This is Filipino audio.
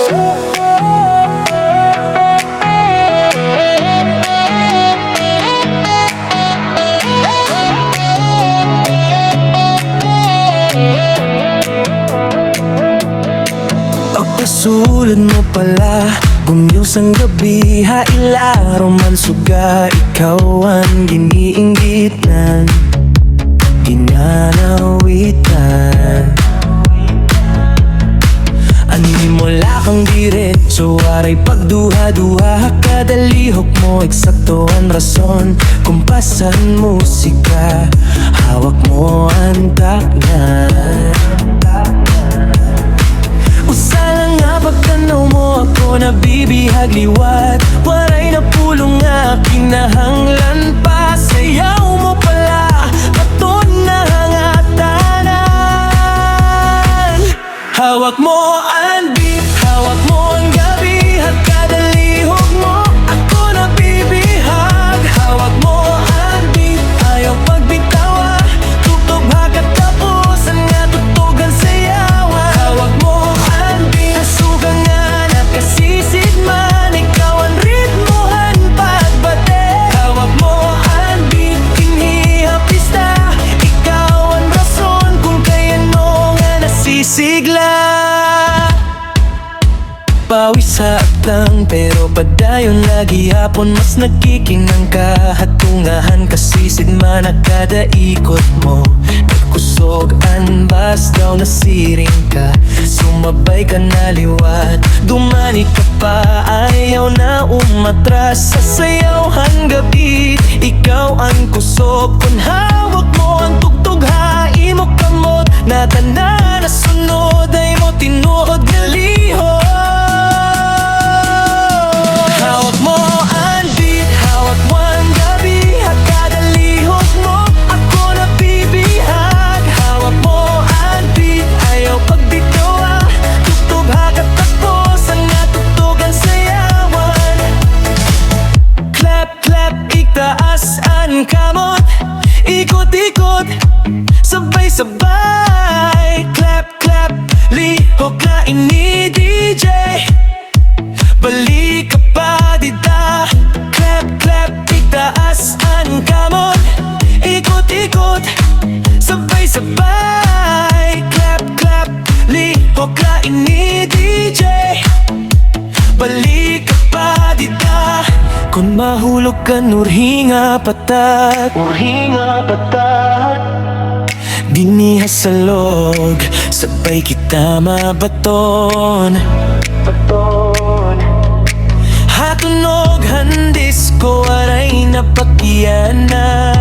Pagpasulad mo pala, gumiyos ang gabi, hailaro man suga, ikaw ang giniinggitan, ginanawitan. Ani mo lakang diretso, aray pagduha-duha, kada lihok mo eksakto ang rason, kumpasan musika, hawak mo ang taknan. Usala nga pagtanaw mo, ako nabibihag liwat, waray na pulong aking nahanglan pa. Sayaw mo pala, paton na hangatanan. Hawak mo ang beat, hawak mo ang gabi, at kada lihok mo, ako nabibihag. Hawak mo ang beat, ayaw pagbitawa, tugtog hagat tapusan nga tutugan sayawan. Hawak mo ang beat, asuga nga nakasisid man, ikaw ang ritmohan pagbate. Hawak mo ang beat, kinihapista, ikaw ang rason kung kayano nga nasisigla. Pawis sa aklang pero padayon lagi hapon, mas nagkikinang kahatungahan, kasisid man ang kada ikot mo. Nagkusog ang bas daw nasiring ka, sumabay ka na liwat, dumani ka pa, ayaw na umatras. Sa sayaw ang gabi, ikaw ang kusog, kung hawak mo ang tugtog, hain mo kamot, na tanan na sunod ay mo tinuod nga lihok. Hawak mo ang beat, hawak mo ang gabi, at kada lihok mo, ako nabibihag. Hawak mo ang beat, ayaw pagbitawa, tugtog hagat tapos ang natugtugan sayawan. Clap, clap, itaas ang kamot, ikot-ikot, sabay-sabay. Clap, clap, lihok na ini DJ, balik ka pa dita. Clap, clap, itaas ang kamot, ikot-ikot, sabay-sabay. Clap, clap, lihok na ini DJ, balik ka pa dita. Kung mahulog ka, nurhinga patat, nurhinga patat. Diniha sa log, sabay kita mabaton, baton. Hatunog handis ko, aray napakiyana,